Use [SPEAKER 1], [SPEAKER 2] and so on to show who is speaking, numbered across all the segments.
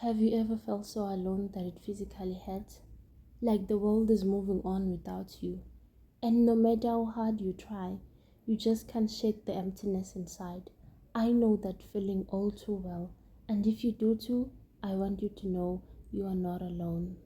[SPEAKER 1] Have you ever felt so alone that it physically hurts? Like the world is moving on without you. And no matter how hard you try, you just can't shake the emptiness inside. I know that feeling all too well. And if you do too, I want you to know you are not alone.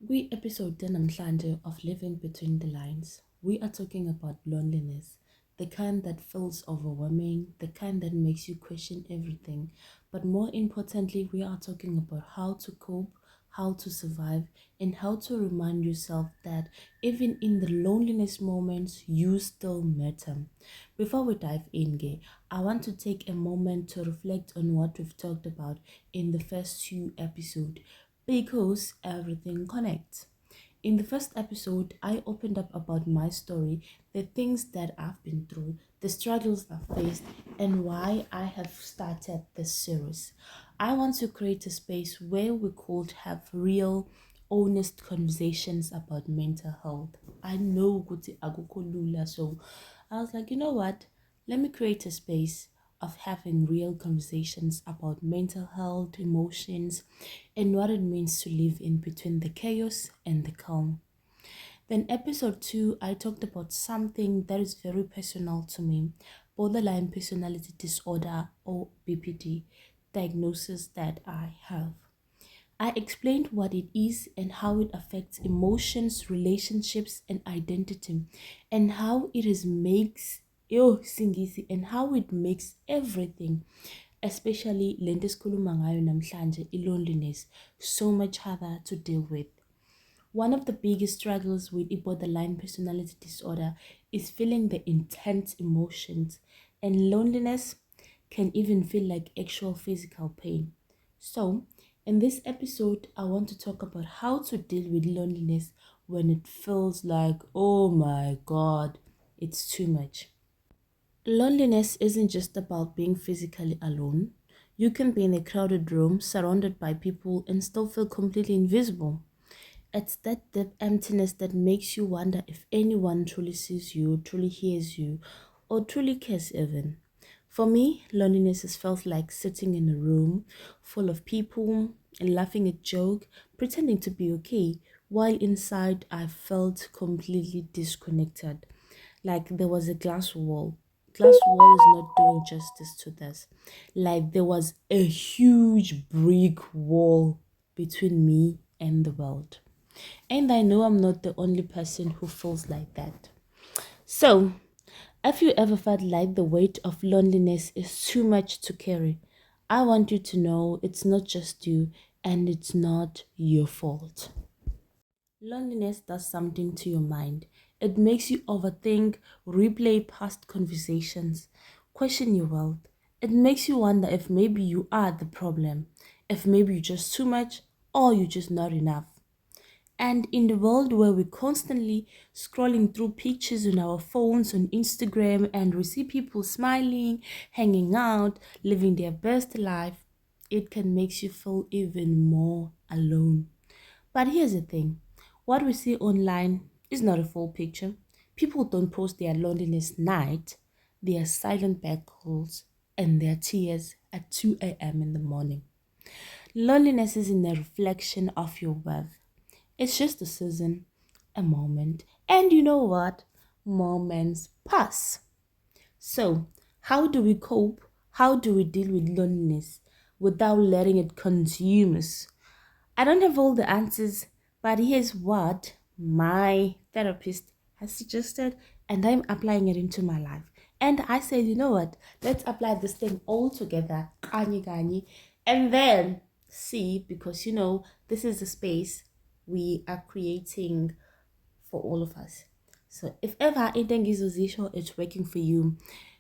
[SPEAKER 1] We episode 10 namhlanje of Living Between the Lines. We are talking about loneliness, the kind that feels overwhelming, the kind that makes you question everything. But more importantly, we are talking about how to cope, how to survive, and how to remind yourself that even in the loneliness moments, you still matter. Before we dive in, I want to take a moment to reflect on what we've talked about in the first two episodes because everything connects. In the first episode, I opened up about my story, the things that I've been through, the struggles I've faced, and why I have started this series. I want to create a space where we could have real, honest conversations about mental health. I know Kuti Agoko Lula, so I was like, you know what? Let me create a space of having real conversations about mental health, emotions, and what it means to live in between the chaos and the calm. Then, episode 2, I talked about something that is very personal to me, borderline personality disorder or BPD diagnosis that I have. I explained what it is and how it affects emotions, relationships, and identity, and how it is makes singisi and how it makes everything, especially lento esikhuluma ngayo namhlanje, loneliness, so much harder to deal with. One of the biggest struggles with borderline personality disorder is feeling the intense emotions, and loneliness can even feel like actual physical pain. So, in this episode, I want to talk about how to deal with loneliness when it feels like, oh my god, it's too much. Loneliness isn't just about being physically alone. You can be in a crowded room surrounded by people and still feel completely invisible. It's that deep emptiness that makes you wonder if anyone truly sees you, truly hears you, or truly cares even. For me, loneliness has felt like sitting in a room full of people and laughing at joke, pretending to be okay, while inside I felt completely disconnected. Like there was a glass wall. Glass wall is not doing justice to this. Like there was a huge brick wall between me and the world. And I know I'm not the only person who feels like that. So, if you ever felt like the weight of loneliness is too much to carry, I want you to know it's not just you and it's not your fault. Loneliness does something to your mind. It makes you overthink, replay past conversations, question your world. It makes you wonder if maybe you are the problem, if maybe you're just too much or you're just not enough. And in the world where we're constantly scrolling through pictures on our phones on Instagram and we see people smiling, hanging out, living their best life, it can make you feel even more alone. But here's the thing, what we see online is not a full picture. People don't post their loneliness night, their silent back calls, and their tears at 2 a.m. in the morning. Loneliness isn't a reflection of your worth. It's just a season, a moment. And you know what? Moments pass. So, how do we cope? How do we deal with loneliness without letting it consume us? I don't have all the answers, but here's what my therapist has suggested, and I'm applying it into my life. And I said, you know what? Let's apply this thing all together, kanye kanye, and then see, because this is a space we are creating for all of us. So if ever anything is it's working for you,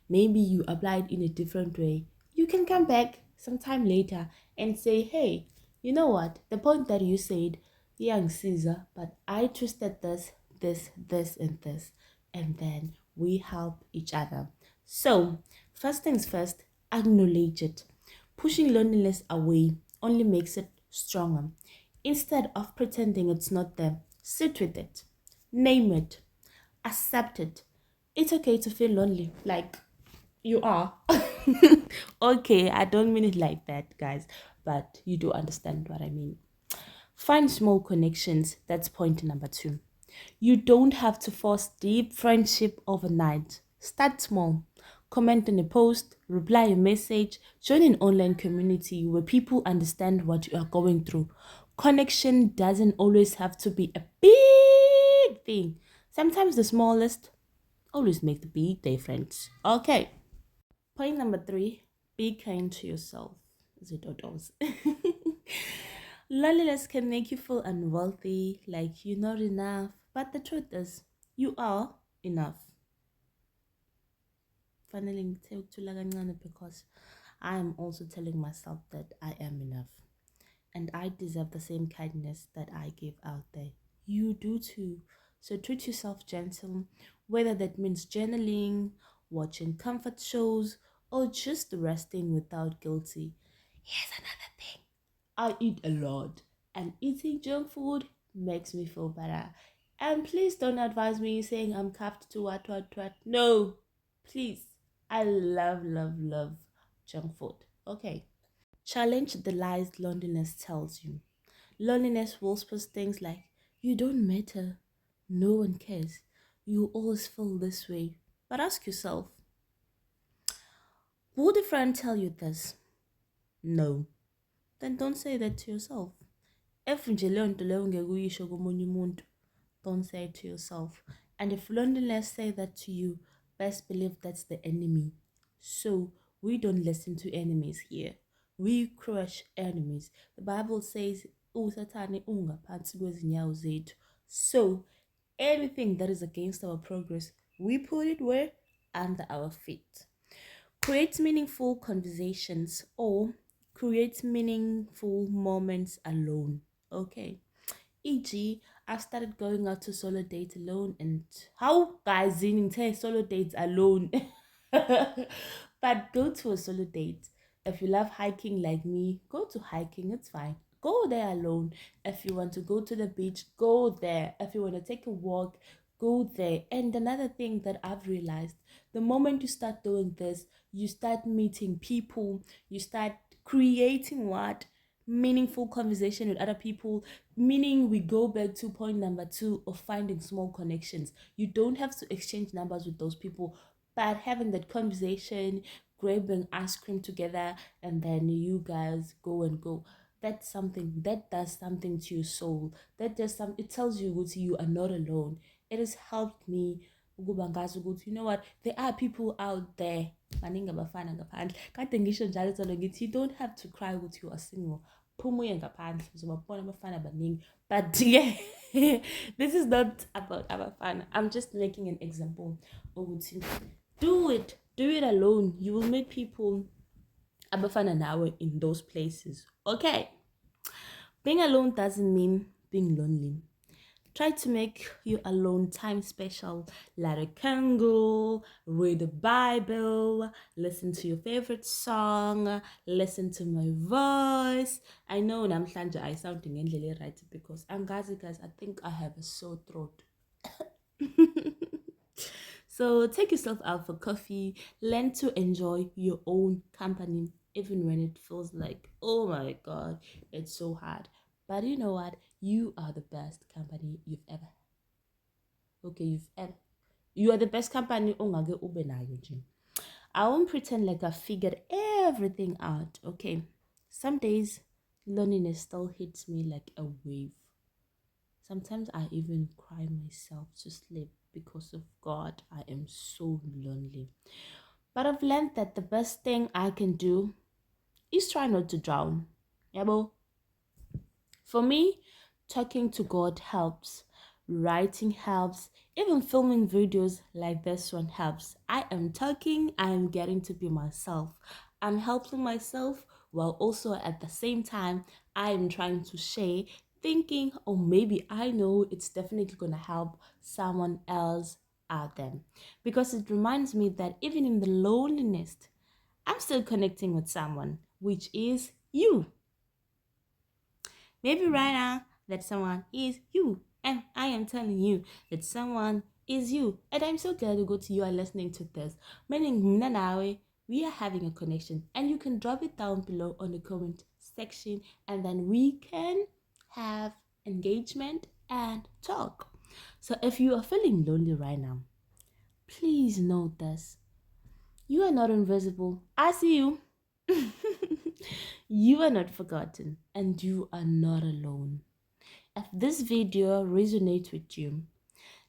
[SPEAKER 1] maybe you applied in a different way, you can come back sometime later and say, hey, you know what? The point that you said, young Caesar, but I twisted this, and this, and then we help each other. So, first things first, acknowledge it. Pushing loneliness away only makes it stronger. Instead of pretending it's not there, sit with it, name it, Accept it. It's okay to feel lonely. Like, you are. Okay, I don't mean it like that, guys, but you do understand what I mean. Find small connections. That's point number two. You don't have to force deep friendship overnight. Start small. Comment on a post, reply a message, join an online community where people understand what you are going through. Connection doesn't always have to be a big thing. Sometimes the smallest always make the big difference. Okay. Point number three, be kind to yourself. Zidodos. Loneliness can make you feel unworthy, like you're not enough. But the truth is, you are enough. Finally, because I am also telling myself that I am enough. And I deserve the same kindness that I give out there. You do too. So treat yourself gentle, whether that means journaling, watching comfort shows, or just resting without guilty. Here's another thing. I eat a lot, and eating junk food makes me feel better. And please don't advise me saying I'm capped to what. No, please. I love junk food. Okay. Challenge the lies loneliness tells you. Loneliness whispers things like, you don't matter, no one cares, you always feel this way. But ask yourself, would a friend tell you this? No. Then don't say that to yourself. If nje leyo nto leyo ungeke uyisho komunye umuntu, don't say it to yourself. And if loneliness say that to you, best believe that's the enemy. So we don't listen to enemies here. We crush enemies. The Bible says, "Usathane ungaphansi kwezinyawo zethu." So anything that is against our progress, we put it where? Under our feet. Create meaningful conversations or create meaningful moments alone. Okay. E.g., I've started going out to solo date alone, and how guys in solo dates alone. But go to a solo date. If you love hiking like me, go to hiking, it's fine. Go there alone. If you want to go to the beach, go there. If you want to take a walk, go there. And another thing that I've realized, the moment you start doing this, you start meeting people, you start creating what? Meaningful conversation with other people, meaning we go back to point number two of finding small connections. You don't have to exchange numbers with those people, but having that conversation, grabbing ice cream together, and then you guys go and go. That's something that does something to your soul. That does some. It tells you that you are not alone. It has helped me. Ukuba ngazi ukuthi, you know what, there are people out there baningi abafana ngaphandle. Kade ngisho njalo Thando ngithi, you don't have to cry ukuthi you are single. Phuma uye ngaphandle uzobabona abafana baningi. But yeah, this is not about abafana. I'm just making an example ukuthi do it alone. You will meet people abafana nawe in those places. Okay. Being alone doesn't mean being lonely. Try to make your alone time special. Light a candle, read the Bible, listen to your favorite song, listen to my voice. I know namhlanje I sound ngendlela right because angazi guys, I think I have a sore throat. So take yourself out for coffee, learn to enjoy your own company, even when it feels like, oh my god, it's so hard. But you know what? You are the best company you've ever. Okay, you are the best company ongake ube nayo nje. I won't pretend like I figured everything out. Okay, some days loneliness still hits me like a wave. Sometimes I even cry myself to sleep because of God, I am so lonely. But I've learned that the best thing I can do is try not to drown. Yabo. For me, talking to God helps, writing helps, even filming videos like this one helps. I am talking, I am getting to be myself. I'm helping myself while also at the same time, I am trying to share, thinking, or maybe I know it's definitely going to help someone else out there. Because it reminds me that even in the loneliness, I'm still connecting with someone, which is you. Maybe right now that someone is you, and I am telling you that someone is you. And I'm so glad you are listening to this. Meaning, mna nawe, we are having a connection, and you can drop it down below on the comment section, and then we can have engagement and talk. So if you are feeling lonely right now, please note this. You are not invisible. I see you. You are not forgotten, and you are not alone. If this video resonates with you,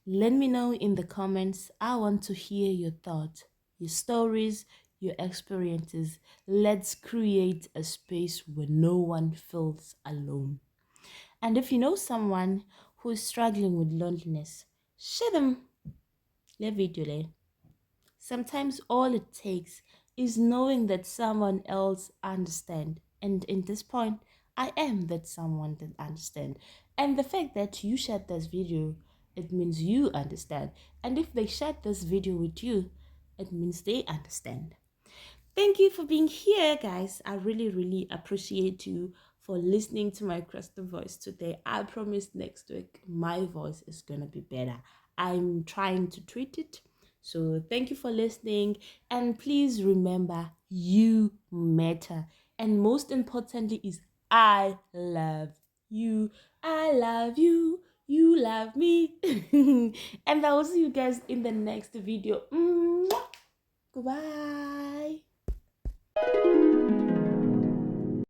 [SPEAKER 1] let me know in the comments. I want to hear your thoughts, your stories, your experiences. Let's create a space where no one feels alone. And if you know someone who is struggling with loneliness, share them the video. Sometimes all it takes is knowing that someone else understands. And in this point, I am that someone that understands. And the fact that you shared this video, it means you understand. And if they shared this video with you, it means they understand. Thank you for being here, guys. I really, really appreciate you for listening to my crystal voice today. I promise next week my voice is gonna be better. I'm trying to treat it. So thank you for listening, and please remember, you matter. And most importantly is I love you. I love you. You love me. And I will see you guys in the next video. Mwah! Goodbye.